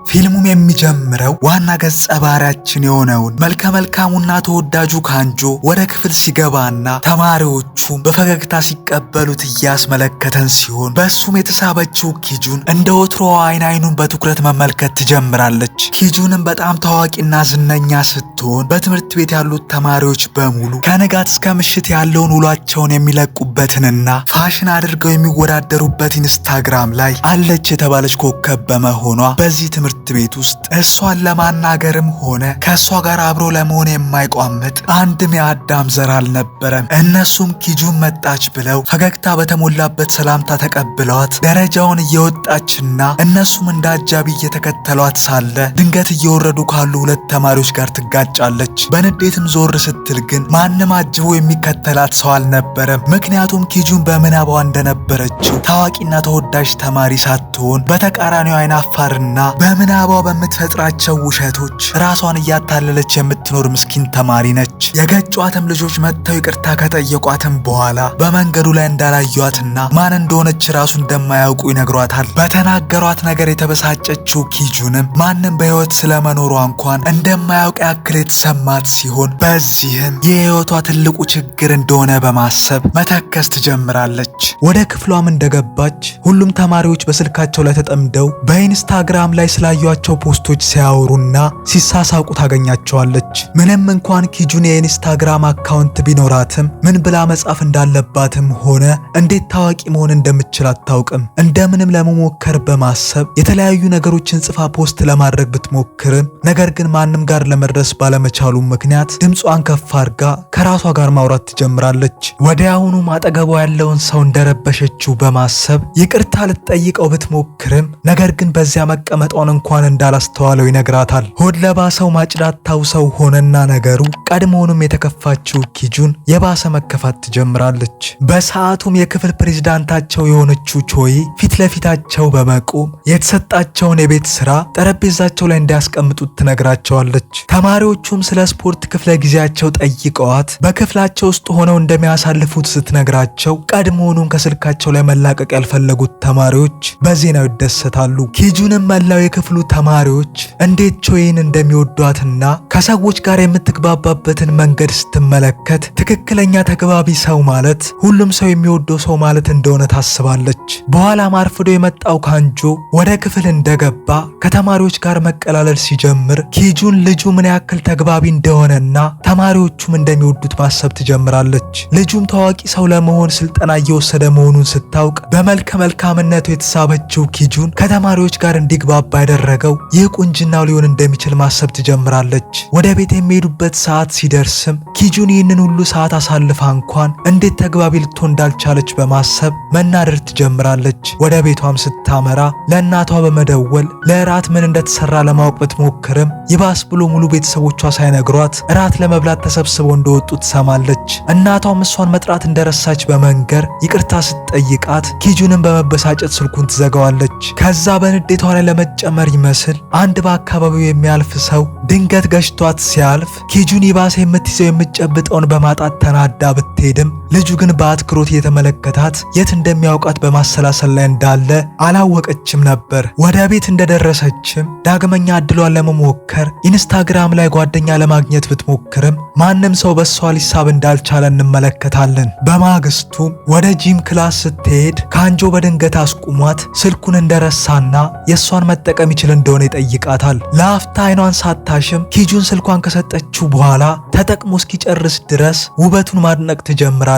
ፊልሙም የሚጀምረው ዋና ገጸ ባህሪያችን የሆነውን መልከ መልካሙና ተወዳጁ ካንጆ ወደ ክፍል ሲገባና ተማሪዎቹም በፈገግታ ሲቀበሉት እያስመለከተን ሲሆን በሱም የተሳበችው ኪጁን እንደ ወትሮዋ አይኑን በትኩረት መመልከት ትጀምራለች። ኪጁንም በጣም ታዋቂና ዝነኛ ስትሆን በትምህርት ቤት ያሉት ተማሪዎች በሙሉ ከንጋት እስከ ምሽት ያለውን ውሏቸውን የሚለቁበትንና ፋሽን አድርገው የሚወዳደሩበት ኢንስታግራም ላይ አለች የተባለች ኮከብ በመሆኗ በዚህ ትምህርት ቤት ውስጥ እሷን ለማናገርም ሆነ ከእሷ ጋር አብሮ ለመሆን የማይቋምጥ አንድም የአዳም ዘር አልነበረም። እነሱም ኪጁን መጣች ብለው ፈገግታ በተሞላበት ሰላምታ ተቀብለዋት ደረጃውን እየወጣችና እነሱም እንደ አጃቢ እየተከተሏት ሳለ ድንገት እየወረዱ ካሉ ሁለት ተማሪዎች ጋር ትጋጫለች። በንዴትም ዞር ስትል ግን ማንም አጅቦ የሚከተላት ሰው አልነበረም። ምክንያቱም ኪጁን በምናቧ እንደነበረችው ታዋቂና ተወዳጅ ተማሪ ሳትሆን በተቃራኒው አይናፋርና በምናቧ በምትፈጥራቸው ውሸቶች ራሷን እያታለለች የምትኖር ምስኪን ተማሪ ነች። የገጯትም ልጆች መጥተው ይቅርታ ከጠየቋትም በኋላ በመንገዱ ላይ እንዳላዩአትና ማን እንደሆነች ራሱ እንደማያውቁ ይነግሯታል። በተናገሯት ነገር የተበሳጨችው ኪጁንም ማንም በህይወት ስለመኖሯ እንኳን እንደማያውቅ ያክል የተሰማት ሲሆን በዚህም የህይወቷ ትልቁ ችግር እንደሆነ በማሰብ መተከስ ትጀምራለች። ወደ ክፍሏም እንደገባች ሁሉም ተማሪዎች በስልካቸው ላይ ተጠምደው በኢንስታግራም ላይ ስላዩአቸው ፖስቶች ሲያወሩና ሲሳሳቁ ታገኛቸዋለች። ምንም እንኳን ኪጁን የኢንስታግራም አካውንት ቢኖራትም ምን ብላ መጻፍ እንዳለባትም ሆነ እንዴት ታዋቂ መሆን እንደምትችል አታውቅም። እንደምንም ለመሞከር በማሰብ የተለያዩ ነገሮችን ጽፋ ፖስት ለማድረግ ብትሞክርም ነገር ግን ማንም ጋር ለመድረስ ባለመቻሉ ምክንያት ድምጿን ከፍ አድርጋ ከራሷ ጋር ማውራት ትጀምራለች። ወዲያውኑም አጠገቧ ያለውን ሰው እንደረበሸችው በማሰብ ይቅርታ ልትጠይቀው ብትሞክርም ነገር ግን በዚያ መቀመጧን እንኳን እንዳላስተዋለው ይነግራታል። ሆድ ለባሰው ማጭዳት ታውሰው ሆነና ነገሩ ቀድሞውንም የተከፋችው ኪጁን የባሰ መከፋት ትጀምራለች። በሰዓቱም የክፍል ፕሬዝዳንታቸው የሆነችው ቾይ ፊት ለፊታቸው በመቆም የተሰጣቸውን የቤት ስራ ጠረጴዛቸው ላይ እንዲያስቀምጡት ትነግራቸዋለች። ተማሪዎቹም ስለ ስፖርት ክፍለ ጊዜያቸው ጠይቀዋት በክፍላቸው ውስጥ ሆነው እንደሚያሳልፉት ስትነግራቸው ቀድሞውንም ከስልካቸው ላይ መላቀቅ ያልፈለጉት ተማሪዎች በዜናው ይደሰታሉ። ኪጁንም መላው የክፍሉ ተማሪዎች እንዴት ቾይን እንደሚወዷትና ከሰዎች ጋር የምትግባባበትን መንገድ ስትመለከት ትክክለኛ ተግባቢ ሰው ማለት ሁሉም ሰው የሚወደው ሰው ማለት እንደሆነ ታስባለች። በኋላም አርፍዶ የመጣው ካንጆ ወደ ክፍል እንደገባ ከተማሪዎች ጋር መቀላለል ሲጀምር ኪጁን ልጁ ምን ያክል ተግባቢ እንደሆነና ተማሪዎቹም እንደሚወዱት ማሰብ ትጀምራለች። ልጁም ታዋቂ ሰው ለመሆን ስልጠና እየወሰደ መሆኑን ስታውቅ በመልከ መልካምነቱ የተሳበችው ኪጁን ከተማሪዎች ጋር እንዲግባባ ያደረገው ይህ ቁንጅናው ሊሆን እንደሚችል ማሰብ ትጀምራለች። ወደ ቤት የሚሄዱበት ሰዓት ሲደርስም ኪጁን ይህንን ሁሉ ሰዓት አሳልፋ እንኳን እንዴት ተግባቢ ልትሆን እንዳልቻለች በማሰብ መናደር ትጀምራለች። ወደ ቤቷም ስታመራ ለእናቷ በመደወል ለእራት ምን እንደተሰራ ለማወቅ ብትሞክርም ይባስ ብሎ ሙሉ ቤተሰቦቿ ሳይነግሯት እራት ለመብላት ተሰብስበው እንደወጡ ትሰማለች። እናቷም እሷን መጥራት እንደረሳች በመንገር ይቅርታ ስትጠይቃት ኪጁንም በመበሳጨት ስልኩን ትዘጋዋለች። ከዛ በንዴቷ ላይ ለመጨመር ይመስል አንድ በአካባቢው የሚያልፍ ሰው ድንገት ገጭቷት ሲያልፍ ኪጁን ይባስ የምትይዘው የምትጨብጠውን በማጣት ተናዳ ብትሄድም ልጁ ግን በአትኩሮት እየተመለከታት የት እንደሚያውቃት በማሰላሰል ላይ እንዳለ አላወቀችም ነበር። ወደ ቤት እንደደረሰችም ዳግመኛ እድሏን ለመሞከር ኢንስታግራም ላይ ጓደኛ ለማግኘት ብትሞክርም ማንም ሰው በሷ ሊሳብ እንዳልቻለ እንመለከታለን። በማግስቱም ወደ ጂም ክላስ ስትሄድ ካንጆ በድንገት አስቁሟት ስልኩን እንደረሳና የሷን መጠቀም ይችል እንደሆነ ይጠይቃታል። ለአፍታ አይኗን ሳታሽም ኪጁን ስልኳን ከሰጠችው በኋላ ተጠቅሞ እስኪጨርስ ድረስ ውበቱን ማድነቅ ትጀምራለች።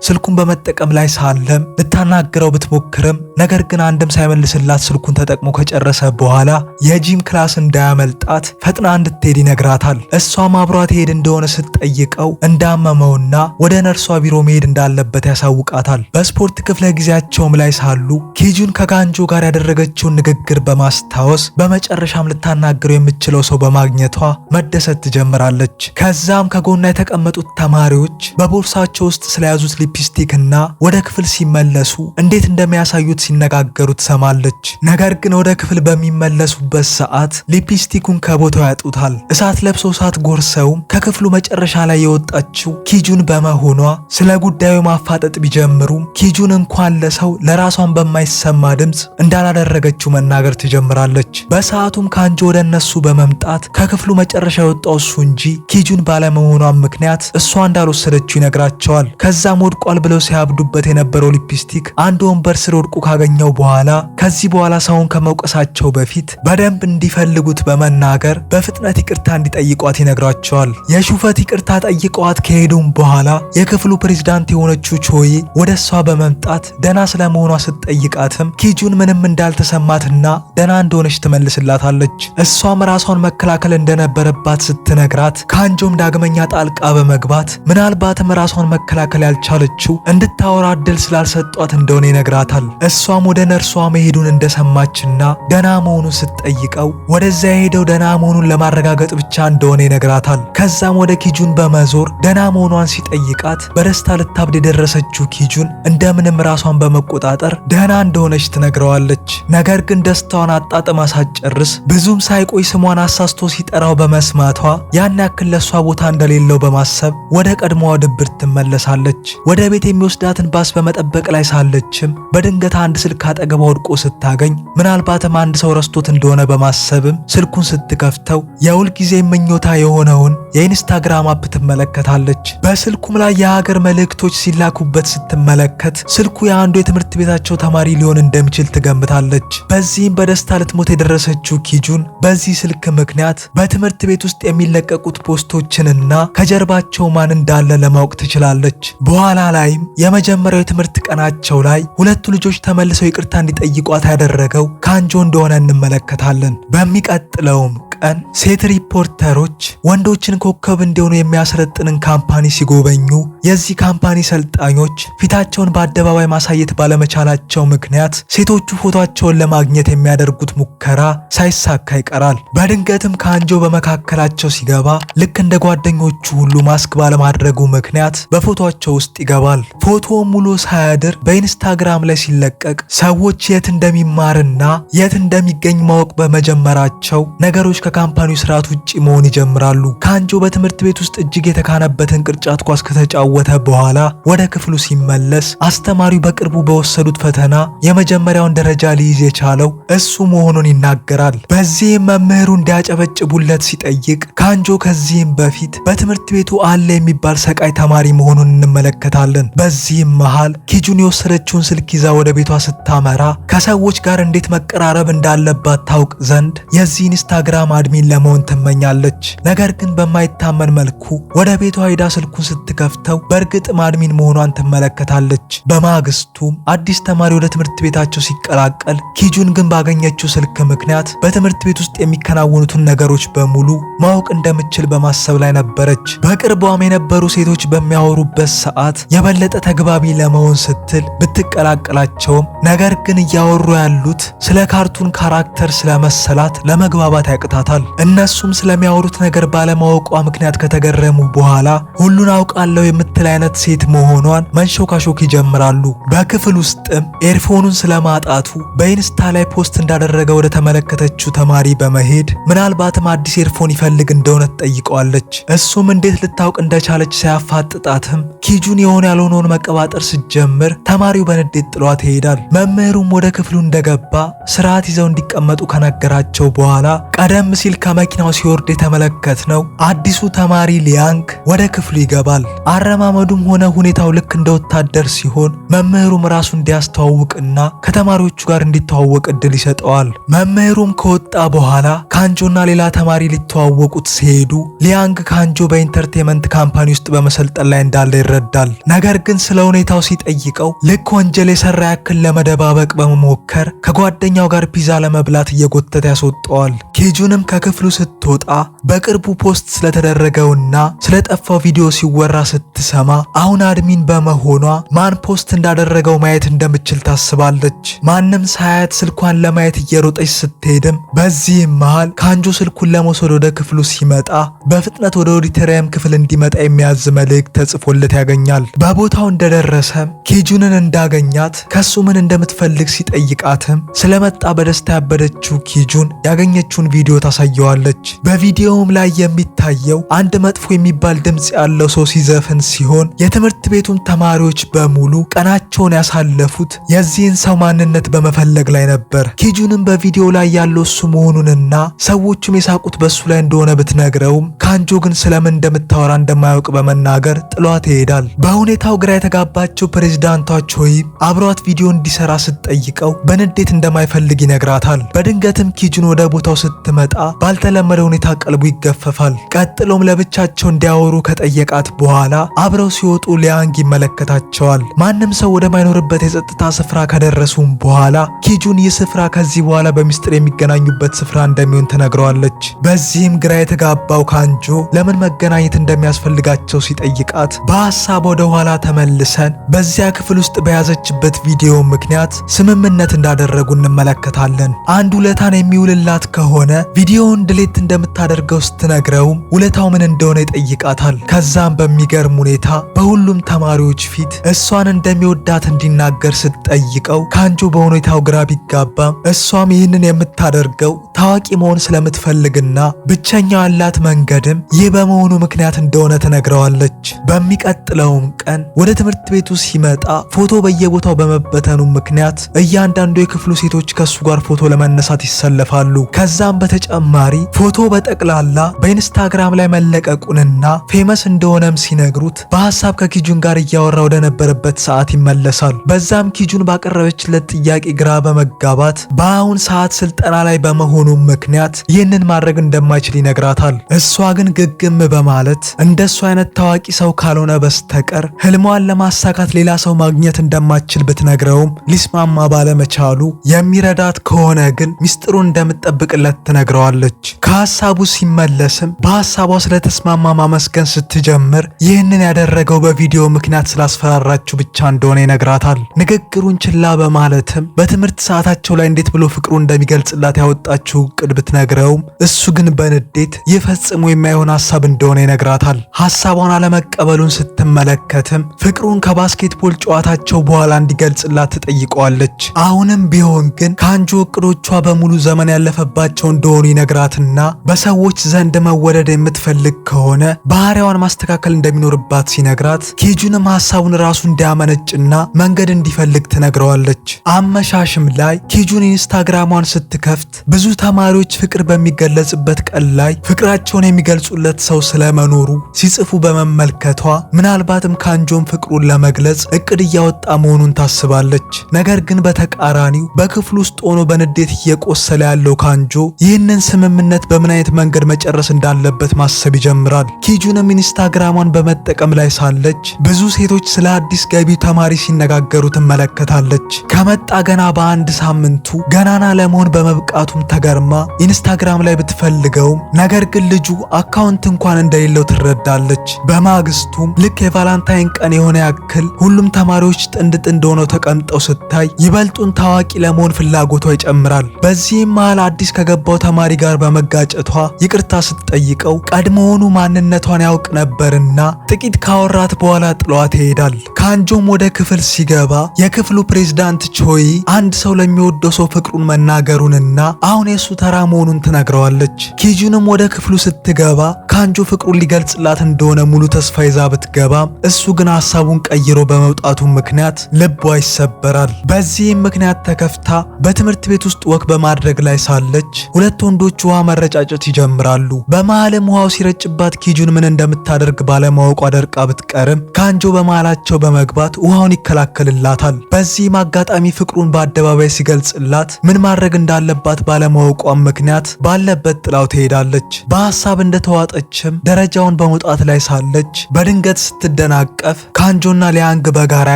ስልኩን በመጠቀም ላይ ሳለም ልታናግረው ብትሞክርም ነገር ግን አንድም ሳይመልስላት ስልኩን ተጠቅሞ ከጨረሰ በኋላ የጂም ክላስ እንዳያመልጣት ፈጥና እንድትሄድ ይነግራታል። እሷም አብሯት ሄድ እንደሆነ ስትጠይቀው እንዳመመውና ወደ ነርሷ ቢሮ መሄድ እንዳለበት ያሳውቃታል። በስፖርት ክፍለ ጊዜያቸውም ላይ ሳሉ ኪጁን ከካንጆ ጋር ያደረገችውን ንግግር በማስታወስ በመጨረሻም ልታናግረው የምትችለው ሰው በማግኘቷ መደሰት ትጀምራለች። ከዛም ከጎና የተቀመጡት ተማሪዎች በቦርሳቸው ውስጥ ስለያዙት ሊፕስቲክ እና ወደ ክፍል ሲመለሱ እንዴት እንደሚያሳዩት ሲነጋገሩ ትሰማለች። ነገር ግን ወደ ክፍል በሚመለሱበት ሰዓት ሊፕስቲኩን ከቦታው ያጡታል። እሳት ለብሰው እሳት ጎርሰውም ከክፍሉ መጨረሻ ላይ የወጣችው ኪጁን በመሆኗ ስለ ጉዳዩ ማፋጠጥ ቢጀምሩም ኪጁን እንኳን ለሰው ለራሷን በማይሰማ ድምፅ እንዳላደረገችው መናገር ትጀምራለች። ትነግራቸዋለች። በሰዓቱም ካንጆ ወደ እነሱ በመምጣት ከክፍሉ መጨረሻ የወጣው እሱ እንጂ ኪጁን ባለመሆኗም ምክንያት እሷ እንዳልወሰደችው ይነግራቸዋል። ከዛም ወድቋል ብለው ሲያብዱበት የነበረው ሊፕስቲክ አንድ ወንበር ስር ወድቁ ካገኘው በኋላ ከዚህ በኋላ ሰውን ከመውቀሳቸው በፊት በደንብ እንዲፈልጉት በመናገር በፍጥነት ይቅርታ እንዲጠይቋት ይነግራቸዋል። የሹፈት ይቅርታ ጠይቀዋት ከሄዱም በኋላ የክፍሉ ፕሬዝዳንት የሆነችው ቾይ ወደ እሷ በመምጣት ደና ስለመሆኗ ስትጠይቃትም ኪጁን ምንም እንዳልተሰማትና ደና እንደሆነች ትመልስላታለች። እሷም ራሷን መከላከል እንደነበረባት ስትነግራት ካንጆም ዳግመኛ ጣልቃ በመግባት ምናልባትም ራሷን መከላከል ያልቻለችው እንድታወራ እድል ስላልሰጧት እንደሆነ ይነግራታል። እሷም ወደ ነርሷ መሄዱን እንደሰማችና ደና መሆኑን ስትጠይቀው ወደዚያ የሄደው ደና መሆኑን ለማረጋገጥ ብቻ እንደሆነ ይነግራታል። ከዛም ወደ ኪጁን በመዞር ደና መሆኗን ሲጠይቃት በደስታ ልታብድ የደረሰችው ኪጁን እንደምንም ራሷን በመቆጣጠር ደህና እንደሆነች ትነግረዋለች። ነገር ግን ደስታዋን አጣጥማ ሳትጨርስ ብዙም ሳይቆይ ስሟን አሳስቶ ሲጠራው በመስማቷ ያን ያክል ለሷ ቦታ እንደሌለው በማሰብ ወደ ቀድሞዋ ድብርት ትመለሳለች። ወደ ቤት የሚወስዳትን ባስ በመጠበቅ ላይ ሳለችም በድንገት አንድ ስልክ አጠገቧ ወድቆ ስታገኝ ምናልባትም አንድ ሰው ረስቶት እንደሆነ በማሰብም ስልኩን ስትከፍተው የሁል ጊዜ ምኞታ የሆነውን የኢንስታግራም አፕ ትመለከታለች። በስልኩም ላይ የሀገር መልእክቶች ሲላኩበት ስትመለከት ስልኩ የአንዱ የትምህርት ቤታቸው ተማሪ ሊሆን እንደሚችል ትገምታለች። በዚህም በደስታ ልትሞት የደረሰችው ኪጁን በዚህ ስልክ ምክንያት በትምህርት ቤት ውስጥ የሚለቀቁት ፖስቶችንና ከጀርባቸው ማን እንዳለ ለማወቅ ትችላለች። በኋላ ላይም የመጀመሪያው የትምህርት ቀናቸው ላይ ሁለቱ ልጆች ተመልሰው ይቅርታ እንዲጠይቋት ያደረገው ካንጆ እንደሆነ እንመለከታለን። በሚቀጥለውም ቀን ሴት ሪፖርተሮች ወንዶችን ኮከብ እንዲሆኑ የሚያሰለጥንን ካምፓኒ ሲጎበኙ የዚህ ካምፓኒ ሰልጣኞች ፊታቸውን በአደባባይ ማሳየት ባለመቻላቸው ምክንያት ሴቶቹ ፎቶቸውን ለማግኘት የሚያደርጉት ሙከራ ሳይሳካ ይቀራል። በድንገትም ካንጆ በመካከላቸው ሲገባ ልክ እንደ ጓደኞቹ ሁሉ ማስክ ባለማድረጉ ምክንያት በፎቶቸው ውስጥ ይገባል። ፎቶውን ሙሉ ሳያድር በኢንስታግራም ላይ ሲለቀቅ ሰዎች የት እንደሚማርና የት እንደሚገኝ ማወቅ በመጀመራቸው ነገሮች ከካምፓኒው ስርዓት ውጪ መሆን ይጀምራሉ። ካንጆ በትምህርት ቤት ውስጥ እጅግ የተካነበትን ቅርጫት ኳስ ከተጫወተ በኋላ ወደ ክፍሉ ሲመለስ አስተማሪው በቅርቡ በወሰዱት ፈተና የመጀመሪያውን ደረጃ ሊይዝ የቻለው እሱ መሆኑን ይናገራል። በዚህም መምህሩ እንዲያጨበጭቡለት ሲጠይቅ ካንጆ ከዚህም በፊት በትምህርት ቤቱ አለ የሚባል ሰቃይ ተማሪ መሆኑን እንመለከታለን። በዚህም መሃል ኪጁን የወሰደችውን ስልክ ይዛ ወደ ቤቷ ስታመራ ከሰዎች ጋር እንዴት መቀራረብ እንዳለባት ታውቅ ዘንድ የዚህ ኢንስታግራም አድሚን ለመሆን ትመኛለች። ነገር ግን በማይታመን መልኩ ወደ ቤቷ ሄዳ ስልኩን ስትከፍተው በእርግጥም አድሚን መሆኗን ትመለከታለች። በማግስቱም አዲስ ተማሪ ወደ ትምህርት ቤታቸው ሲቀላቀል ኪጁን ግን ባገኘችው ስልክ ምክንያት በትምህርት ቤት ውስጥ የሚከናወኑትን ነገሮች በሙሉ ማወቅ እንደምችል በማሰብ ላይ ነበረች። በቅርቧም የነበሩ ሴቶች በሚያወሩበት ሰዓት የበለጠ ተግባቢ ለመሆን ስትል ብትቀላቀላቸውም ነገር ግን እያወሩ ያሉት ስለ ካርቱን ካራክተር ስለመሰላት ለመግባባት ያቅታታል። እነሱም ስለሚያወሩት ነገር ባለማወቋ ምክንያት ከተገረሙ በኋላ ሁሉን አውቃለሁ የምትል አይነት ሴት መሆኗን መንሾካሾክ ይጀምራሉ። በክፍል ውስጥም ኤርፎኑን ስለማጣቱ በኢንስታ ላይ ፖስት እንዳደረገ ወደ ተመለከተችው ተማሪ በመሄድ ምናልባትም አዲስ ኤርፎን ይፈልግ እንደሆነ ትጠይቀዋለች። እሱም እንዴት ልታውቅ እንደቻለች ሳያፋጥጣትም ኪጁን የሆነ ያልሆነውን መቀባጠር ስትጀምር ተማሪው በንዴት ጥሏት ይሄዳል። መምህሩም ወደ ክፍሉ እንደገባ ስርዓት ይዘው እንዲቀመጡ ከነገራቸው በኋላ ቀደም ሲል ከመኪናው ሲወርድ የተመለከትነው አዲሱ ተማሪ ሊያንግ ወደ ክፍሉ ይገባል። አረማመዱም ሆነ ሁኔታው ልክ እንደ ወታደር ሲሆን መምህሩም ራሱ እንዲያስተዋውቅና ከተማሪዎቹ ጋር እንዲተዋወቅ እድል ይሰጠዋል። መምህሩም ከወጣ በኋላ ካንጆና ሌላ ተማሪ ሊተዋወቁት ሲሄዱ ሊያንግ ካንጆ በኢንተርቴንመንት ካምፓኒ ውስጥ በመሰልጠን ላይ እንዳለ ይረዳል። ነገር ግን ስለ ሁኔታው ሲጠይቀው ልክ ወንጀል የሰራ ያክል ለመደባበቅ በመሞከር ከጓደኛው ጋር ፒዛ ለመብላት እየጎተተ ያስወጣዋል። ኪጁንም ከክፍሉ ስትወጣ በቅርቡ ፖስት ስለተደረገውና ስለጠፋው ቪዲዮ ሲወራ ስትሰማ አሁን አድሚን በመሆኗ ማን ፖስት እንዳደረገው ማየት እንደምችል ታስባለች። ማንም ሳያት ስልኳን ለማየት እየሮጠች ስትሄድም በዚህም መሃል ካንጆ ስልኩን ለመውሰድ ወደ ክፍሉ ሲመጣ በፍጥነት ወደ ኦዲቶሪየም ክፍል እንዲመጣ የሚያዝ መልእክት ተጽፎለት ያገኛል። በቦታው እንደደረሰም ኪጁንን እንዳገኛት ከሱ ምን እንደምትፈልግ ሲጠይቃትም ስለመጣ በደስታ ያበደችው ኪጁን ያገኘችውን ቪዲዮ ታሳየዋለች። በቪዲዮውም ላይ የሚታየው አንድ መጥፎ የሚባል ድምጽ ያለው ሰው ሲዘፍን ሲሆን የትምህርት ቤቱን ተማሪዎች በሙሉ ቀናቸውን ያሳለፉት የዚህን ሰው ማንነት በመፈለግ ላይ ነበር። ኪጁንም ቪዲዮ ላይ ያለው እሱ መሆኑንና ሰዎቹም የሳቁት በሱ ላይ እንደሆነ ብትነግረውም ካንጆ ግን ስለምን እንደምታወራ እንደማያውቅ በመናገር ጥሏት ይሄዳል። በሁኔታው ግራ የተጋባቸው ፕሬዝዳንቷ ቾይ አብሯት ቪዲዮ እንዲሰራ ስትጠይቀው በንዴት እንደማይፈልግ ይነግራታል። በድንገትም ኪጁን ወደ ቦታው ስትመጣ ባልተለመደ ሁኔታ ቀልቡ ይገፈፋል። ቀጥሎም ለብቻቸው እንዲያወሩ ከጠየቃት በኋላ አብረው ሲወጡ ሊያንግ ይመለከታቸዋል። ማንም ሰው ወደማይኖርበት የጸጥታ ስፍራ ከደረሱም በኋላ ኪጁን ይህ ስፍራ ከዚህ በኋላ በሚስጥር የሚገናኙበት ስፍራ እንደሚሆን ትነግረዋለች። በዚህም ግራ የተጋባው ካንጆ ለምን መገናኘት እንደሚያስፈልጋቸው ሲጠይቃት በሐሳብ ወደ ኋላ ተመልሰን በዚያ ክፍል ውስጥ በያዘችበት ቪዲዮ ምክንያት ስምምነት እንዳደረጉ እንመለከታለን። አንድ ውለታን የሚውልላት ከሆነ ቪዲዮውን ድሌት እንደምታደርገው ስትነግረውም ውለታው ምን እንደሆነ ይጠይቃታል። ከዛም በሚገርም ሁኔታ በሁሉም ተማሪዎች ፊት እሷን እንደሚወዳት እንዲናገር ስትጠይቀው ካንጆ በሁኔታው ግራ ቢጋባም እሷም ይህንን የምታደርገው ታዋቂ መሆን ስለምትፈልግና ብቸኛው ያላት መንገድም ይህ በመሆኑ ምክንያት እንደሆነ ትነግረዋለች። በሚቀጥለውም ቀን ወደ ትምህርት ቤቱ ሲመጣ ፎቶ በየቦታው በመበተኑ ምክንያት እያንዳንዱ የክፍሉ ሴቶች ከሱ ጋር ፎቶ ለመነሳት ይሰለፋሉ። ከዛም በተጨማሪ ፎቶ በጠቅላላ በኢንስታግራም ላይ መለቀቁንና ፌመስ እንደሆነም ሲነግሩት በሐሳብ ከኪጁን ጋር እያወራ ወደ ነበረበት ሰዓት ይመለሳል። በዛም ኪጁን ባቀረበችለት ጥያቄ ግራ በመጋባት በአሁን ሰዓት ስልጠና ላይ በመሆኑ ምክንያት ይህንን ማድረግ እንደማይችል ይነግራታል። እሷ ግን ግግም በማለት እንደሱ አይነት ታዋቂ ሰው ካልሆነ በስተቀር ህልሟን ለማሳካት ሌላ ሰው ማግኘት እንደማትችል ብትነግረውም ሊስማማ ባለመቻሉ የሚረዳት ከሆነ ግን ሚስጥሩን እንደምትጠብቅለት ትነግረዋለች። ከሐሳቡ ሲመለስም በሐሳቧ ስለተስማማ ማመስገን ስትጀምር ይህንን ያደረገው በቪዲዮ ምክንያት ስላስፈራራችሁ ብቻ እንደሆነ ይነግራታል። ንግግሩን ችላ በማለትም በትምህርት ሰዓታቸው ላይ እንዴት ብሎ ፍቅሩ እንደሚገልጽላት ያወጣችው እቅድ ብትነግረውም እሱ ግን በንዴት ይፈጽሙ የማይሆን ሐሳብ እንደሆነ ይነግራታል። ሐሳቧን አለመቀበሉን ስትመለከትም ፍቅሩን ከባስኬትቦል ጨዋታቸው በኋላ እንዲገልጽላት ትጠይቀዋለች። አሁንም ቢሆን ግን ካንጆ እቅዶቿ በሙሉ ዘመን ያለፈባቸው እንደሆኑ ይነግራትና በሰዎች ዘንድ መወደድ የምትፈልግ ከሆነ ባህሪዋን ማስተካከል እንደሚኖርባት ሲነግራት ኪጁንም ሐሳቡን ራሱ እንዲያመነጭና መንገድ እንዲፈልግ ትነግረዋለች። አመሻሽም ላይ ኪጁን ኢንስታግራሟን ስትከፍት ብዙ ተማሪዎች ፍቅር በሚገለጽበት ቀን ላይ ፍቅራቸውን የሚገልጹለት ሰው ስለመኖሩ ሲጽፉ በመመልከቷ ምናልባትም ካንጆም ፍቅሩን ለመግለጽ እቅድ እያወጣ መሆኑን ታስባለች። ነገር ግን በተቃራኒው በክፍሉ ውስጥ ሆኖ በንዴት እየቆሰለ ያለው ካንጆ ይህንን ስምምነት በምን አይነት መንገድ መጨረስ እንዳለበት ማሰብ ይጀምራል። ኪጁንም ኢንስታግራሟን በመጠቀም ላይ ሳለች ብዙ ሴቶች ስለ አዲስ ገቢው ተማሪ ሲነጋገሩ ትመለከታለች። ከመጣ ገና በአንድ ሳምንቱ ገናና ለመሆን በመብቃቱም ተገርማ ኢንስታግራም ላይ ብትፈልገውም ነገር ግን ልጁ አካውንት እንኳን እንደሌለው ትረዳለች። በማግስቱም ልክ የቫላንታይን ቀን የሆነ ያክል ሁሉም ተማሪዎች ጥንድ ጥንድ ሆነው ተቀምጠው ስታይ ይበልጡን ታዋቂ ለመሆን ፍላጎቷ ይጨምራል። በዚህም መሃል አዲስ ከገባው ተማሪ ጋር በመጋጨቷ ይቅርታ ስትጠይቀው ቀድሞውኑ ማንነቷን ያውቅ ነበርና ጥቂት ካወራት በኋላ ጥሏት ይሄዳል። ካንጆም ወደ ክፍል ሲገባ የክፍሉ ፕሬዝዳንት ቾይ አንድ ሰው ለሚወደው ሰው ፍቅሩን መናገሩንና አሁን የሱ ተራ መሆኑን ትነግረዋለች። ኪጁንም ወደ ክፍሉ ስትገባ ካንጆ ፍቅሩን ሊገልጽላት እንደሆነ ሙሉ ተስፋ ይዛ ብትገባም እሱ ግን ሐሳቡን ቀይሮ በመውጣቱ ምክንያት ልቧ ይሰበራል። በዚህም ምክንያት ተከፍታ በትምህርት ቤት ውስጥ ወክ በማድረግ ላይ ሳለች ሁለት ወንዶች ውሃ መረጫጨት ይጀምራሉ። በመሃልም ውሃው ሲረጭባት ኪጁን ምን እንደምታደርግ ባለማወቋ ደርቃ ብትቀርም ካንጆ በመሃላቸው በመግባት ውሃውን ይከላከልላታል። በዚህም አጋጣሚ ፍቅሩን በአደባባይ ሲገልጽላት ምን ማድረግ እንዳለባት ባለማወቋም ምክንያት ባለበት ጥላው ትሄዳለች። በሐሳብ እንደተዋጠችም ደረጃውን በመውጣት ላይ ሳለች በድንገት ስትደናቀፍ ካንጆና ሊያንግ በጋራ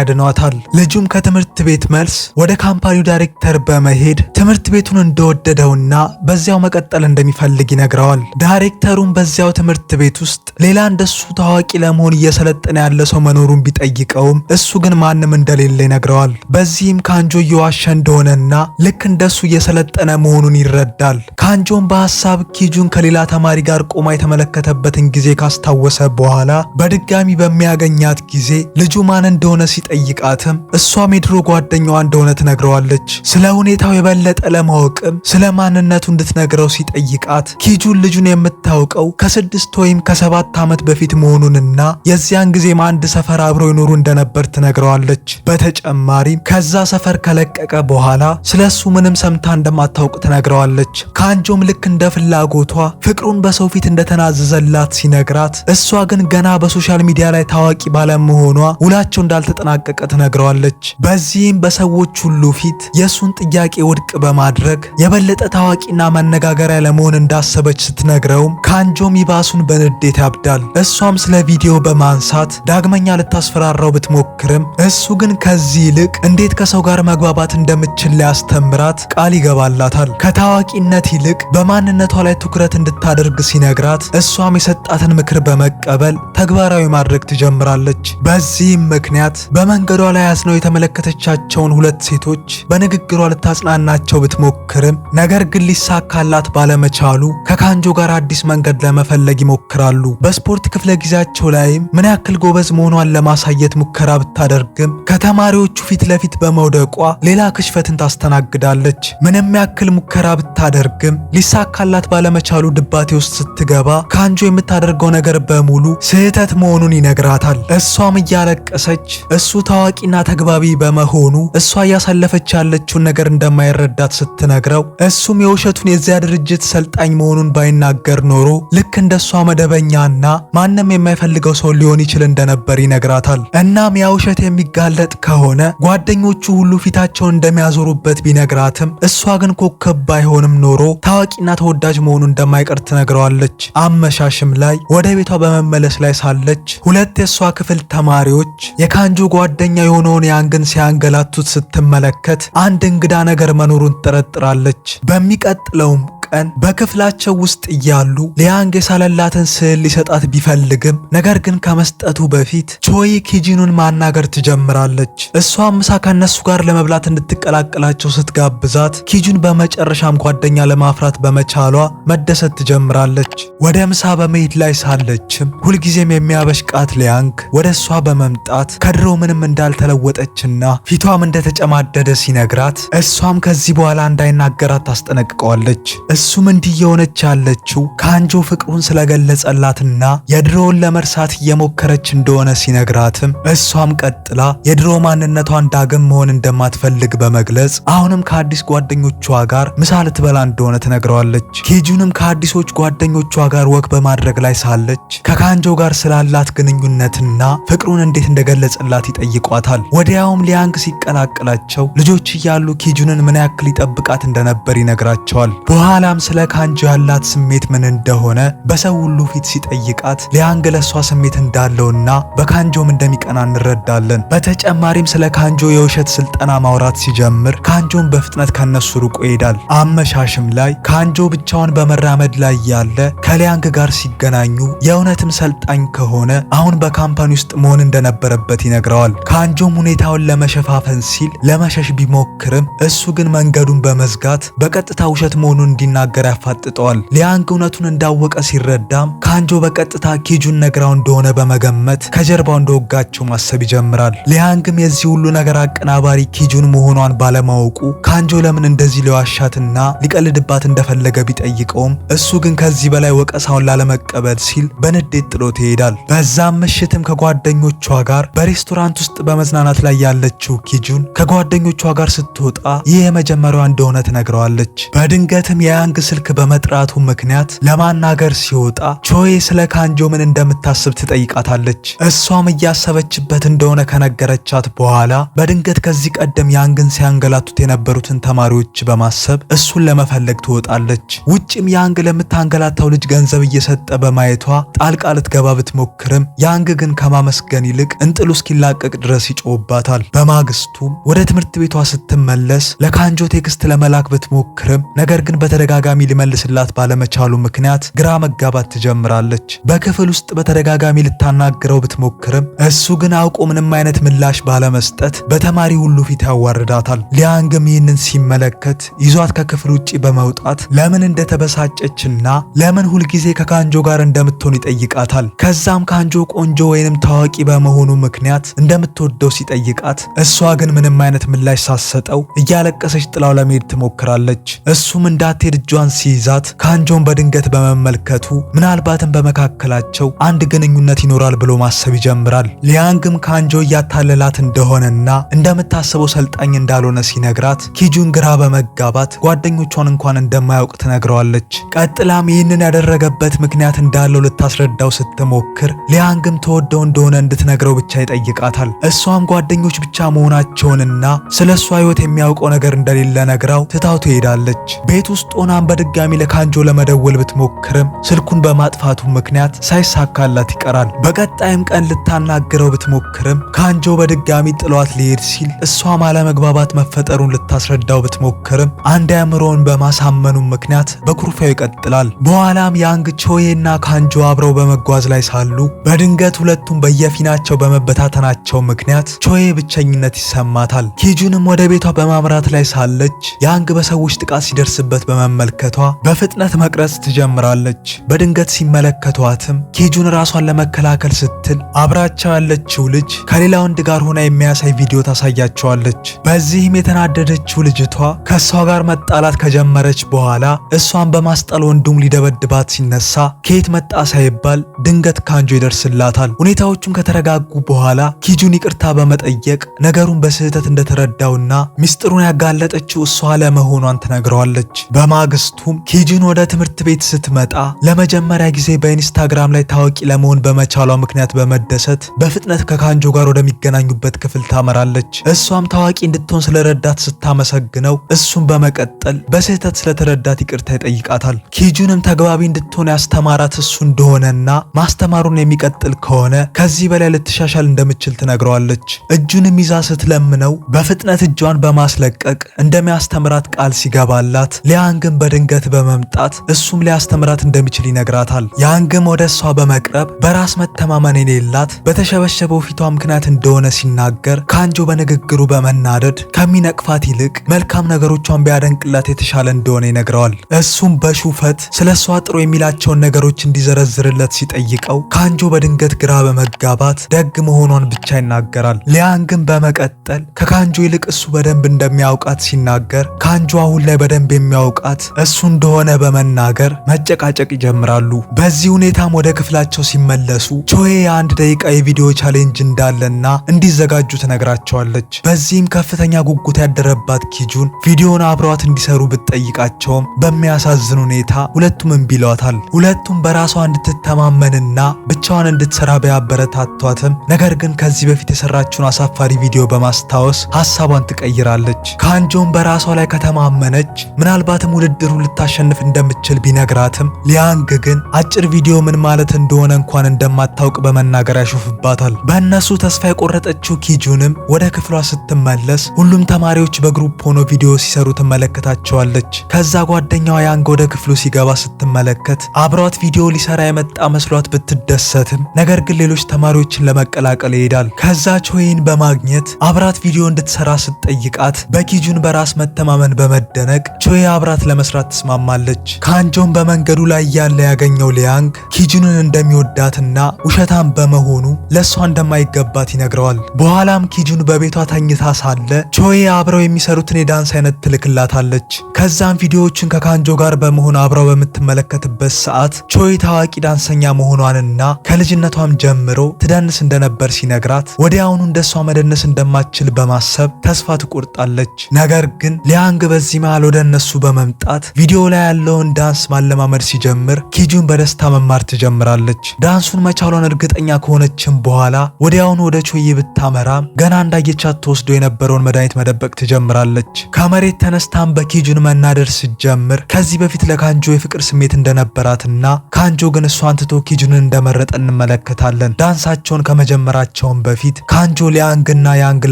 ያድኗታል። ልጁም ከትምህርት ቤት መልስ ወደ ካምፓኒው ዳይሬክተር በመሄድ ትምህርት ቤቱን እንደወደደውና በዚያው መቀጠል እንደሚፈልግ ይነግረዋል። ዳይሬክተሩም በዚያው ትምህርት ቤት ውስጥ ሌላ እንደሱ ታዋቂ ለመሆን እየሰለጠነ ያለ ሰው መኖሩን ቢጠይቀውም እሱ ግን ማንም እንደሌለ ይነግረዋል። በዚህም ካንጆ እየዋሸ እንደሆነና ልክ እንደሱ እየሰለጠነ መሆኑን ይረዳል። ካንጆም በሐሳብ ኪጁን ከሌላ ተማሪ ጋር ቆማ የተመለከተበትን ጊዜ ካስታወሰ በኋላ በድጋሚ በሚያገኛት ጊዜ ልጁ ማን እንደሆነ ሲጠይቃትም እሷም የድሮ ጓደኛዋ እንደሆነ ትነግረዋለች። ስለ ሁኔታው የበለጠ ለማወቅም ስለ ማንነቱ እንድትነግረው ሲጠይቃት ኪጁን ልጁን የምታውቀው ከ6 ወይም ከ7 ዓመት በፊት መሆኑንና የዚያን ጊዜም አንድ ሰፈር አብረው ይኖሩ እንደነበር ትነግረዋለች። በተጨማሪም ከዛ ሰፈር ከለቀቀ በኋላ ስለሱ ምንም ሰምታ ሰምታ እንደማታውቅ ትነግረዋለች። ካንጆም ልክ እንደ ፍላጎቷ ፍቅሩን በሰው ፊት እንደተናዘዘላት ሲነግራት እሷ ግን ገና በሶሻል ሚዲያ ላይ ታዋቂ ባለመሆኗ ውላቸው እንዳልተጠናቀቀ ትነግረዋለች። በዚህም በሰዎች ሁሉ ፊት የሱን ጥያቄ ውድቅ በማድረግ የበለጠ ታዋቂና መነጋገሪያ ለመሆን እንዳሰበች ስትነግረውም ካንጆም ይባሱን በንዴት ያብዳል። እሷም ስለ ቪዲዮ በማንሳት ዳግመኛ ልታስፈራራው ብትሞክርም እሱ ግን ከዚህ ይልቅ እንዴት ከሰው ጋር መግባባት እንደምችል ሊያስተምራት ቃል ይገባላታል። ከታዋቂነት ይልቅ በማንነቷ ላይ ትኩረት እንድታደርግ ሲነግራት እሷም የሰጣትን ምክር በመቀበል ተግባራዊ ማድረግ ትጀምራለች። በዚህም ምክንያት በመንገዷ ላይ አዝነው የተመለከተቻቸውን ሁለት ሴቶች በንግግሯ ልታጽናናቸው ብትሞክርም ነገር ግን ሊሳካላት ባለመቻሉ ከካንጆ ጋር አዲስ መንገድ ለመፈለግ ይሞክራሉ። በስፖርት ክፍለ ጊዜያቸው ላይም ምን ያክል ጎበዝ መሆኗን ለማሳየት ሙከራ ብታደርግም ከተማሪዎቹ ፊት ለፊት በመውደቋ ሌላ ክሽፈትን ታስተናግዳለች። ምንም ያክል ሙከራ ብታደርግም ሊሳካላት ባለመቻሉ ድባቴ ውስጥ ስትገባ ካንጆ የምታደርገው ነገር በሙሉ ስህተት መሆኑን ይነግራታል። እሷም እያለቀሰች እሱ ታዋቂና ተግባቢ በመሆኑ እሷ እያሳለፈች ያለችውን ነገር እንደማይረዳት ስትነግረው እሱም የውሸቱን የዚያ ድርጅት ሰልጣኝ መሆኑን ባይናገር ኖሮ ልክ እንደሷ መደበኛና ማንም የማይፈልገው ሰው ሊሆን ይችል እንደነበር ይነግራታል። እናም ያ ውሸት የሚጋለጥ ከሆነ ጓደኞቹ ሁሉ ፊታቸውን እንደሚያዞሩበት ቢነግራትም እሷ ግን ኮከብ ባይሆንም ኖሮ ታዋቂና ተወዳጅ መሆኑን እንደማይቀር ትነግረዋለች። አመሻሽም ላይ ወደ ቤቷ በመመለስ ላይ ሳለች ሁለት የሷ ክፍል ተማሪዎች የካንጆ ጓደኛ የሆነውን ያንግን ሲያንገላቱት ስትመለከት አንድ እንግዳ ነገር መኖሩን ትጠረጥራለች። በሚቀጥለውም ቀን በክፍላቸው ውስጥ እያሉ ሊያንግ የሳለላትን ስዕል ሊሰጣት ቢፈልግም ነገር ግን ከመስጠቱ በፊት ቾይ ኪጂኑን ማናገር ትጀምራለች። እሷም ምሳ ከነሱ ጋር ለመብላት እንድትቀላቀላቸው ስትጋብዛት ኪጁን በመጨረሻም ጓደኛ ለማፍራት በመቻሏ መደሰት ትጀምራለች። ወደ ምሳ በመሄድ ላይ ሳለችም ሁልጊዜም የሚያበሽቃት ሊያንግ ወደ እሷ በመምጣት ከድሮ ምንም እንዳልተለወጠችና ፊቷም እንደተጨማደደ ሲነግራት እሷም ከዚህ በኋላ እንዳይናገራት ታስጠነቅቀዋለች። እሱም እንዲህ የሆነች ያለችው ካንጆ ፍቅሩን ስለገለጸላትና የድሮውን ለመርሳት እየሞከረች እንደሆነ ሲነግራትም እሷም ቀጥላ የድሮ ማንነቷን ዳግም መሆን እንደማትፈልግ በመግለጽ አሁንም ከአዲስ ጓደኞቿ ጋር ምሳ ልትበላ እንደሆነ ትነግረዋለች። ኪጁንም ከአዲሶች ጓደኞቿ ጋር ወግ በማድረግ ላይ ሳለች ከካንጆ ጋር ስላላት ግንኙነትና ፍቅሩን እንዴት እንደገለጸላት ይጠይቋታል። ወዲያውም ሊያንግ ሲቀላቀላቸው ልጆች እያሉ ኪጁንን ምን ያክል ይጠብቃት እንደነበር ይነግራቸዋል። በኋላም ስለ ካንጆ ያላት ስሜት ምን እንደሆነ በሰው ሁሉ ፊት ሲጠይቃት ሊያንግ ለሷ ስሜት እንዳለውና በካንጆም እንደሚቀና እንረዳለን። በተጨማሪም ስለ ካንጆ የውሸት ስልጠና ማውራት ሲጀምር ካንጆም በፍጥነት ከነሱ ርቆ ይሄዳል። አመሻሽም ላይ ካንጆ ብቻውን በመራመድ ላይ ያለ ከሊያንግ ጋር ሲገናኙ የእውነትም ሰልጣኝ ከሆነ አሁን በካምፓኒ ውስጥ መሆን እንደነበረበት ይነግረዋል። ካንጆም ሁኔታውን ለመሸፋፈን ሲል ለመሸሽ ቢሞክርም እሱ ግን መንገዱን በመዝጋት በቀጥታ ውሸት መሆኑን እንዲናገር ያፋጥጠዋል። ሊያንግ እውነቱን እንዳወቀ ሲረዳም ካንጆ በቀጥታ ኪጁን ነግራው እንደሆነ በመገመት ከጀርባው እንደወጋቸው ማሰብ ይጀምራል። ሊያንግም የዚህ ሁሉ ነገር አቀናባሪ ኪጁን መሆኗን ባለማወቁ ካንጆ ለምን እንደዚህ ሊዋሻትና ሊቀልድባት እንደፈለገ ቢጠይቀውም እሱ ግን ከዚህ በላይ ወቀሳውን ላለመቀበል ሲል በንዴት ጥሎት ይሄዳል። በዛም ምሽትም ከጓደኞቿ ጋር በሬስቶራንት ውስጥ በመዝናናት ላይ ያለችው ኪጁን ከጓደኞቿ ጋር ስትወጣ ይህ የመጀመሪያዋ እንደሆነ ትነግረዋለች። በድንገትም የያንግ ስልክ በመጥራቱ ምክንያት ለማናገር ሲወጣ ቾይ ስለ ካንጆ ምን እንደምታስብ ትጠይቃታለች። እሷም እያሰበችበት እንደሆነ ከነገረቻት በኋላ በድንገት ከዚህ ቀደም ያንግን ሲያንገላቱት የነበሩትን ተማሪዎች በማሰብ እሱን ለመፈለግ ትወጣለች። ውጭም ያንግ ለምታንገላታው ልጅ ገንዘብ እየሰጠ በማየቷ ጣልቃ ልትገባ ብትሞክርም ያንግ ግን ከማመስገን ይልቅ እንጥሉ እስኪላቀቅ ድረስ ይጮህባታል። በማግስቱም ወደ ትምህርት ቤቷ ስትመለስ ለካንጆ ቴክስት ለመላክ ብትሞክርም ነገር ግን በተደጋጋሚ ሊመልስላት ባለመቻሉ ምክንያት ግራ መጋባት ትጀምራለች። በክፍል ውስጥ በተደጋጋሚ ልታናግረው ብትሞክርም እሱ ግን አውቆ ምንም አይነት ምላሽ ባለመስጠት በተማሪ ሁሉ ፊት ያዋርዳታል። ሊያንግም ይህንን ሲመለከት ይዟት ከክፍል ውጪ በመውጣት ለምን እንደተበሳጨችና ለምን ሁልጊዜ ከካንጆ ጋር እንደምትሆን ይጠይቃታል። ከዛም ካንጆ ቆንጆ ወይንም ታዋቂ በመሆኑ ምክንያት እንደምትወደው ሲጠይቃት እሷ ግን ምንም አይነት ምላሽ ሳትሰጠው እያለቀሰች ጥላው ለመሄድ ትሞክራለች። እሱም እንዳትሄድ እጇን ሲይዛት ካንጆን በድንገት በመመልከቱ ምናልባትም በመካከላቸው አንድ ግንኙነት ይኖራል ብሎ ማሰብ ይጀምራል። ሊያንግም ካንጆ እያታለላት እንደሆነና እንደምታስበው ሰልጣኝ እንዳልሆነ ሲነግራት ኪጁን ግራ በመጋባት ጓደኞቿን እንኳን እንደማያውቅ ትነግረዋለች። ቀጥላም ይህንን ያደረገበት ምክንያት እንዳለው ልታስረዳው ስትሞክር ሊያንግም ተወደው እንደሆነ እንድትነግረው ብቻ ይጠይቃታል። እሷም ጓደኞች ብቻ መሆናቸውንና ስለ እሷ ህይወት የሚያውቀው ነገር እንደሌለ ነግራው ትታው ትሄዳለች። ቤት ውስጥ ሆናም በድጋሚ ለካንጆ ለመደወል ብትሞክርም ስልኩን በማጥፋቱ ምክንያት ሳይሳካላት ይቀራል። በቀጣይም ቀን ልታናግረው ብትሞክርም ካንጆ በድጋሚ ጥሏት ሊሄድ ሲል እሷም አለመግባባት መፈጠሩን ልታስረዳው ብትሞክርም አንድ አእምሮውን በማሳመኑ ምክንያት በኩርፊያው ይቀጥላል። በኋላም ያንግ ቾዬና ካንጆ አብረው በመጓዝ ላይ ሳሉ በድንገት ሁለቱም በየፊናቸው በመበታተናቸው ምክንያት ቾዬ ብቸኝነት ይሰማታል። ኪጁንም ወደ ቤቷ በማምራት ላይ ሳለች ያንግ በሰዎች ጥቃት ሲደርስበት በመመልከቷ በፍጥነት መቅረጽ ትጀምራለች። በድንገት ሲመለከቷትም ኪጁን ራሷን ለመከላከል ስትል አብራቸው ያለችው ልጅ ከሌላ ወንድ ጋር ሆና የሚያሳይ ቪዲዮ ታሳያቸዋለች። በዚህም የተናደደችው ልጅቷ ከእሷ ጋር መጣላት ከጀመረች በኋላ እሷን በማስጣል ወንዱም ሊደበድባት ሲነሳ ከየት መጣ ሳይባል ድንገት ካንጆ ይደርስላታል። ሁኔታዎቹም ከተረጋጉ በኋላ ኪጁን ይቅርታ በመጠየቅ ነገሩን በስህተት እንደተረዳውና ሚስጥሩን ያጋለጠችው እሷ ለመሆኗን ትነግረዋለች። በማግስቱም ኪጁን ወደ ትምህርት ቤት ስትመጣ ለመጀመሪያ ጊዜ በኢንስታግራም ላይ ታዋቂ ለመሆን በመቻሏ ምክንያት በመደሰት በፍጥነት ከካንጆ ጋር ወደሚገናኙበት ክፍል ታመራለች። እሷም ታዋቂ እንድትሆን ስለረዳት ስታመሰግነው እሱም በመቀጠል በስህተት ስለተረዳት ይቅርታ ይጠይቃታል። ኪጁንም ተግባቢ እንድትሆን ያስተማራት እሱ እንደሆነና ማስተማሩን የሚቀጥል ከሆነ ከዚህ በላይ ልትሻሻል እንደምችል ትነግረዋለች። እጁንም ይዛ ስትለምነው በፍጥነት እጇን በማስለቀቅ እንደሚያስተምራት ቃል ሲገባላት ሊያንግም በድንገት በመምጣት እሱም ሊያስተምራት እንደሚችል ይነግራታል። ያንግም ወደ እሷ በመቅረብ በራስ መተማመን የሌላት በተሸበሸበው ፊቷ ምክንያት እንደሆነ ሲናገር ካንጆ በንግግሩ በመናደድ ከሚነቅፋት ይልቅ መልካም ነገሮቿን ቢያደንቅላት የተሻለ እንደሆነ ይነግረዋል። እሱም በሹፈት ስለ እሷ ጥሩ የሚላቸውን ነገሮች እንዲዘረዝርለት ሲጠይቀው ካንጆ በድንገት ግራ በመጋባት ደግ መሆኗን ብቻ ይናገራል። ሊያንግም በመቀጠል ከካንጆ ይልቅ እሱ በደንብ እንደሚያውቃት ሲናገር ካንጆ አሁን ላይ በደንብ የሚያውቃት እሱ እንደሆነ በመናገር መጨቃጨቅ ይጀምራሉ። በዚህ ሁኔታም ወደ ክፍላቸው ሲመለሱ ቾዬ የአንድ ደቂቃ የቪዲዮ ቻሌንጅ እንዳለና እንዲዘጋጁ ትነግራቸዋለች። በዚህም ከፍተኛ ጉጉት ያደረባት ኪጁን ቪዲዮውን አብረዋት እንዲሰሩ ብትጠይቃቸውም በሚያሳዝን ሁኔታ ሁለቱም እምቢ ይሏታል። ሁለቱም በራሷ እንድትተማመንና ብቻዋን እንድትሰራ ቢያበረታቷትም ነገር ግን ከዚህ በፊት የሰራችውን አሳፋሪ ቪዲዮ በማስታወስ ሀሳቧን ትቀይራለች። ካንጆን በራሷ ላይ ከተማመነች ምናልባትም ውድድሩን ልታሸንፍ እንደምትችል ቢነግራትም ሊያንግ ግን አጭር ቪዲዮ ምን ማለት እንደሆነ እንኳን እንደማታውቅ በመናገር ያሾፍባታል። በእነሱ ተስፋ የቆረጠችው ኪጁንም ወደ ክፍሏ ስትመለስ ሁሉም ተማሪዎች በግሩፕ ሆኖ ቪዲዮ ሲሰሩ ትመለከታቸዋለች። ከዛ ጓደኛዋ ያንግ ወደ ክፍሉ ሲገባ ስትመለከት አብሯት ቪዲዮ ሊሰራ የመጣ መስሏት ብትደሰትም ነገር ግን ሌሎች ተማሪዎችን ለመቀላቀል ይሄዳል። ከዛ ቾዬን በማግኘት አብራት ቪዲዮ እንድትሰራ ስትጠይቃት በኪጁን በራስ መተማመን በመደነቅ ቾዬ አብራት ለመስራት ትስማማለች። ካንጆን በመንገዱ ላይ ያለ ያገኘው ሊያንግ ኪጁንን እንደሚወዳትና ውሸታም በመሆኑ ለእሷ እንደማይገባት ይነግረዋል። በኋላም ኪጁን በቤቷ ተኝታ ሳለ ቾዬ አብረው የሚሰሩትን የዳንስ አይነት ትልክላታለች። ከዛም ቪዲዮዎችን ከካንጆ ጋር በመሆን አብረው በምትመለከትበት ሰዓት ቾዬ ታዋቂ ዳንሰኛ መሆኗንና ከልጅነቷም ጀምሮ ትደንስ እንደነበር ሲነግራት ወዲያውኑ እንደሷ መደነስ እንደማትችል በማሰብ ተስፋ ትቆርጣለች። ነገር ግን ሊያንግ በዚህ መሃል ወደ እነሱ በመምጣት ቪዲዮ ላይ ያለውን ዳንስ ማለማመድ ሲጀምር ኪጁን በደስታ መማር ትጀምራለች። ዳንሱን መቻሏን እርግጠኛ ከሆነችም በኋላ ወዲያውኑ ወደ ቾዬ ብታመራም ገና እንዳየቻት ተወስዶ የነበረውን መድኃኒት መደበቅ ትጀምራለች። ከመሬት ተነስታም በኪጁን መናደር ስትጀምር ከዚህ በፊት ለካንጆ የፍቅር ስሜት እንደነበራትና ካንጆ ግን እሷን ትቶ ኪጁንን እንደመረጠ እንመለከታለን። ዳንሳቸውን ከመጀመራቸውን በፊት ካንጆ ሊያንግና ያንግ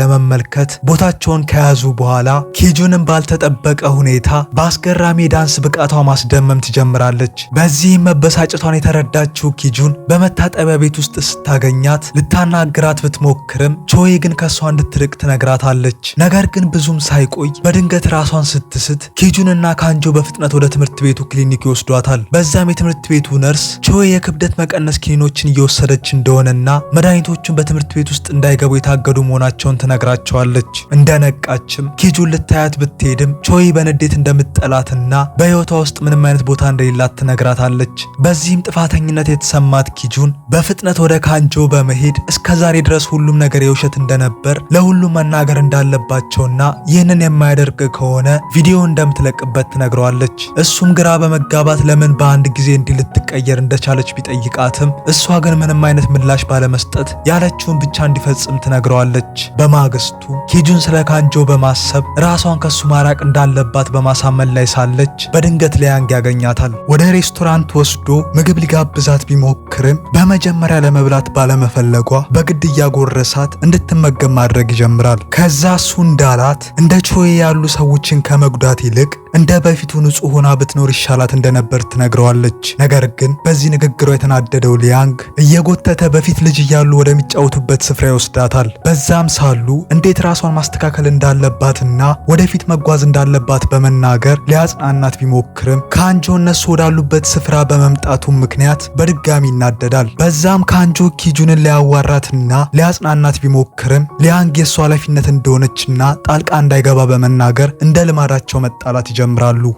ለመመልከት ቦታቸውን ከያዙ በኋላ ኪጁንን ባልተጠበቀ ሁኔታ በአስገራሚ የዳንስ ብቃቷ ማስደመም ትጀምራለች። በዚህም መበሳጨቷን የተረዳችው ኪጁን በመታጠቢያ ቤት ውስጥ ስታገኛት ልታናግራት ብትሞክርም ቾዬ ግን ከሷ እንድትርቅ ትነግራታለች። ነገር ግን ብዙም ሳይቆይ በድንገት ራሷን ስትስት ኪጁንና ካንጆ በፍጥነት ወደ ትምህርት ቤቱ ክሊኒክ ይወስዷታል። በዛም የትምህርት ቤቱ ነርስ ቾዬ የክብደት መቀነስ ክኒኖችን እየወሰደች እንደሆነና መድኃኒቶቹን በትምህርት ቤት ውስጥ እንዳይገቡ የታገዱ መሆናቸውን ትነግራቸዋለች። እንደነቃችም ኪጁን ልታያት ብትሄድም ቾዬ በንዴት እንደምትጠላትና እንደሌላትና በህይወቷ ውስጥ ምንም አይነት ቦታ እንደሌላት ትነግራታለች። በዚህም ጥፋተኝነት የተሰማት ኪጁን በፍጥነት ወደ ካንጆ በመሄድ እስከዛሬ ድረስ ሁሉም ነገር የውሸት እንደነበር ለሁሉም መናገር እንዳለባቸውና ይህንን የማያደርግ ከሆነ ቪዲዮ እንደምትለቅበት ትነግረዋለች። እሱም ግራ በመጋባት ለምን በአንድ ጊዜ እንዲህ ልትቀየር እንደቻለች ቢጠይቃትም እሷ ግን ምንም አይነት ምላሽ ባለመስጠት ያለችውን ብቻ እንዲፈጽም ትነግረዋለች። በማግስቱ ኪጁን ስለ ካንጆ በማሰብ ራሷን ከሱ ማራቅ እንዳለባት በማሳመን ላይ ሳለች በድንገት ሊያንግ ያገኛታል። ወደ ሬስቶራንት ወስዶ ምግብ ሊጋብዛት ቢሞክርም በመጀመሪያ ለመብላት ባለመፈለጓ በግድ እያጎረሳት እንድትመገብ ማድረግ ይጀምራል። ከዛ እሱ እንዳላት እንደ ቾይ ያሉ ሰዎችን ከመጉዳት ይልቅ እንደ በፊቱ ንጹህ ሆና ብትኖር ይሻላት እንደነበር ትነግረዋለች። ነገር ግን በዚህ ንግግሯ የተናደደው ሊያንግ እየጎተተ በፊት ልጅ እያሉ ወደሚጫወቱበት ስፍራ ይወስዳታል። በዛም ሳሉ እንዴት ራሷን ማስተካከል እንዳለባትና ወደፊት መጓዝ እንዳለባት በመናገር ሊያጽናናት ቢሞክርም ካንጆ እነሱ ወዳሉበት ስፍራ በመምጣቱ ምክንያት በድጋሚ ይናደዳል። በዛም ካንጆ ኪጁንን ሊያዋራትና ሊያጽናናት ቢሞክርም ሊያንግ የሷ ኃላፊነት እንደሆነችና ጣልቃ እንዳይገባ በመናገር እንደ ልማዳቸው መጣላት ይጀምራሉ።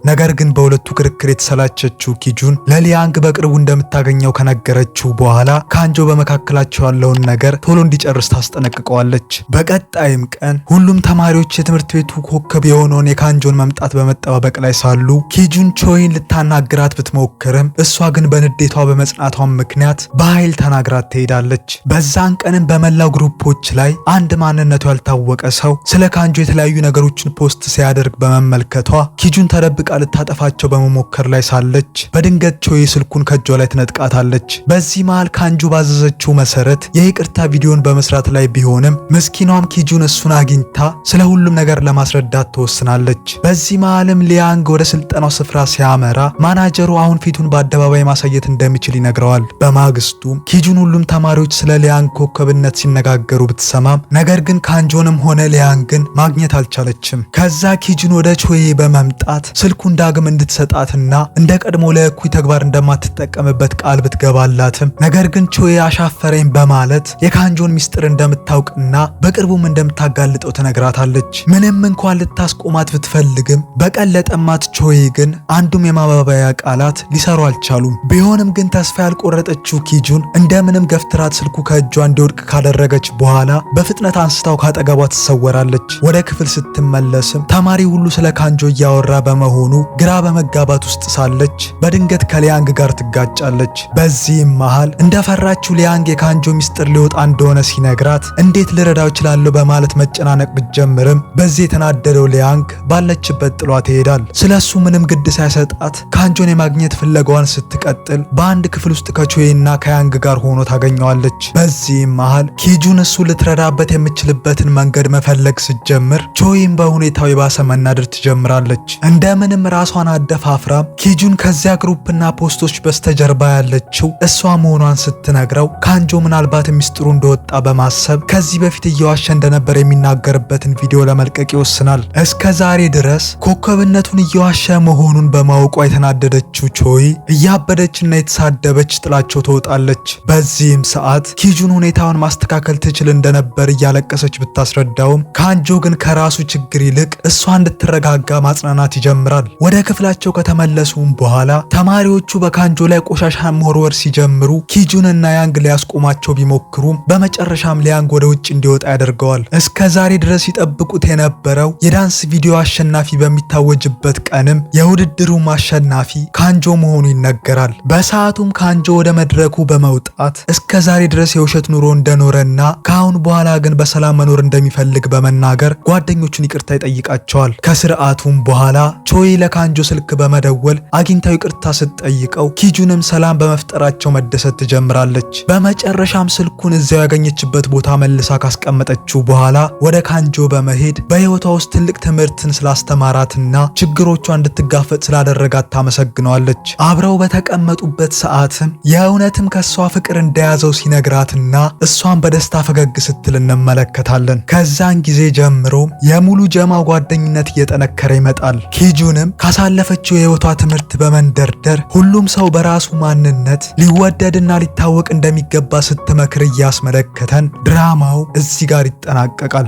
ነገር ግን በሁለቱ ክርክር የተሰላቸችው ኪጁን ለሊያንግ በቅርቡ እንደምታገኘው ከነገረችው በኋላ ካንጆ በመካከላቸው ያለውን ነገር ቶሎ እንዲጨርስ ታስጠነቅቀዋለች። በቀጣይም ቀን ሁሉም ተማሪዎች የትምህርት ቤቱ ኮከብ የሆነውን የካንጆን መምጣት በመጠባበቅ ላይ ሳሉ ኪጁን ቾይን ልታናግራት ብትሞክርም እሷ ግን በንዴቷ በመጽናቷ ምክንያት በኃይል ተናግራት ትሄዳለች። በዛን ቀንም በመላው ግሩፖች ላይ አንድ ማንነቱ ያልታወቀ ሰው ስለ ካንጆ የተለያዩ ነገሮችን ፖስት ሲያደርግ በመመልከቷ ኪጁን ተደብቃ ልታጠፋቸው በመሞከር ላይ ሳለች በድንገት ቾይ ስልኩን ከእጇ ላይ ትነጥቃታለች። በዚህ መሃል ካንጆ ባዘዘችው መሰረት የይቅርታ ቪዲዮን በመስራት ላይ ቢሆንም ምስኪኗም ኪጁን እሱን አግኝታ ስለ ሁሉም ነገር ለማስረዳት ትወስናለች። በዚህ መሃልም ሊያንግ ወደ ስልጠናው ስፍራ ሲያመራ ማናጀሩ አሁን ፊቱን በአደባባይ ማሳየት እንደሚችል ይነግረዋል። በማግስቱም ኪጁን ሁሉም ተማሪዎች ስለ ሊያንግ ኮከብነት ሲነጋገሩ ብትሰማም ነገር ግን ካንጆንም ሆነ ሊያንግን ማግኘት አልቻለችም። ከዛ ኪጁን ወደ ቾይ በመምጣት ስልኩን ዳግም እንድትሰጣትና እንደ ቀድሞ ለእኩይ ተግባር እንደማትጠቀምበት ቃል ብትገባላትም ነገር ግን ቾይ አሻፈረኝ በማለት የካንጆን ሚስጥር እንደምታውቅና በቅርቡም እንደምታጋልጠው ትነግራታለች። ምንም እንኳን ልታስቆማት ብትፈልግም በቀለጠማት ቾይ ግን አንዱም የማባበያ ቃላት ሊሰሩ አልቻሉም። ቢሆንም ግን ተስፋ ያልቆረጠችው ኪጁን እንደምንም ገፍትራት ስልኩ ከእጇ እንዲወድቅ ካደረገች በኋላ በፍጥነት አንስታው ካጠገቧ ትሰወራለች። ወደ ክፍል ስትመለስም ተማሪ ሁሉ ስለ ካንጆ እያወራ በመሆኑ ግራ በመጋባት ውስጥ ሳለች በድንገት ከሊያንግ ጋር ትጋጫለች። በዚህም መሃል እንደፈራችው ሊያንግ የካንጆ ሚስጥር ሊወጣ እንደሆነ ሲነግራት እንዴት ልረዳው እችላለሁ በማለት መጨናነቅ ብትጀምርም በዚህ የተናደደው ሊያንግ ባለችበት ጥሏት ይሄዳል። ስለሱ ምንም ግድ ሳይሰጣት ካንጆን የማግኘት ፍለጋዋን ስትቀጥል በአንድ ክፍል ውስጥ ከቾይና ከያንግ ጋር ሆኖ ታገኘዋለች። በዚህም መሃል ኪጁን እሱ ልትረዳበት የምችልበትን መንገድ መፈለግ ስትጀምር ቾይም በሁኔታው የባሰ መናደር ትጀምራለች። እንደምንም ራሷን አደፋፍራም ኪጁን ከዚያ ግሩፕና ፖስቶች በስተጀርባ ያለችው እሷ መሆኗን ስትነግረው ካንጆ ምናልባት ሚስጥሩ እንደወጣ በማሰብ ከዚህ በፊት እየዋሸ እንደነበር የሚናገርበትን ቪዲዮ ለመልቀቅ ይወስናል። እስከ ዛሬ ድረስ ኮከብነቱን እየዋሸ መሆኑን በማወቋ የተናደደችው ቾይ እያበደችና የተሳደበች ጥላቸው ትወጣለች። በዚህም ሰዓት ኪጁን ሁኔታውን ማስተካከል ትችል እንደነበር እያለቀሰች ብታስረዳውም ካንጆ ግን ከራሱ ችግር ይልቅ እሷ እንድትረጋጋ ማጽናናት ይጀምራል። ወደ ክፍላቸው ከተመለሱም በኋላ ተማሪዎቹ በካንጆ ላይ ቆሻሻ መወርወር ሲጀምሩ ኪጁን እና ያንግ ሊያስቆማቸው ቢሞክሩም በመጨረሻም ሊያንግ ወደ ውጭ እንዲወጣ ያደርገዋል። እስከ ዛሬ ድረስ ይጠብቁት የነበረው የዳንስ ቪዲዮ አሸናፊ በሚታወጅበት ቀንም የውድድሩም አሸናፊ ካንጆ መሆኑ ይነገራል። በሰዓቱም ካንጆ ወደ መድረኩ በመውጣት እስከ ዛሬ ድረስ የውሸት ኑሮ እንደኖረና ከአሁን በኋላ ግን በሰላም መኖር እንደሚፈልግ በመናገር ጓደኞቹን ይቅርታ ይጠይቃቸዋል። ከስርዓቱም በኋላ ቾይ ለካንጆ ስልክ በመደወል አግኝታው ይቅርታ ስትጠይቀው ኪጁንም ሰላም በመፍጠራቸው መደሰት ትጀምራለች። በመጨረሻም ስልኩን እዚያው ያገኘችበት ቦታ መልሳ ካስቀመጠችው በኋላ ወደ ካንጆ በመሄድ በህይወቷ ውስጥ ትልቅ ትምህርትን ስላስተማራትና ችግሮቿ እንድትጋፈጥ ስላደረጋት ታመሰግነዋለች። አብረው በተቀመጡበት ሰዓትም የእውነትም ከሷ ፍቅር እንደያዘው ሲነግራትና እሷን በደስታ ፈገግ ስትል እንመለከታለን። ከዛን ጊዜ ጀምሮ የሙሉ ጀማ ጓደኝነት እየጠነከረ ይመጣል። ኪጁንም ካሳለፈችው የህይወቷ ትምህርት በመንደርደር ሁሉም ሰው በራሱ ማንነት ሊወደድና ሊታወቅ እንደሚገባ ስትመክር እያስመለከተን ድራማው እዚህ ጋር ይጠናቀቃል።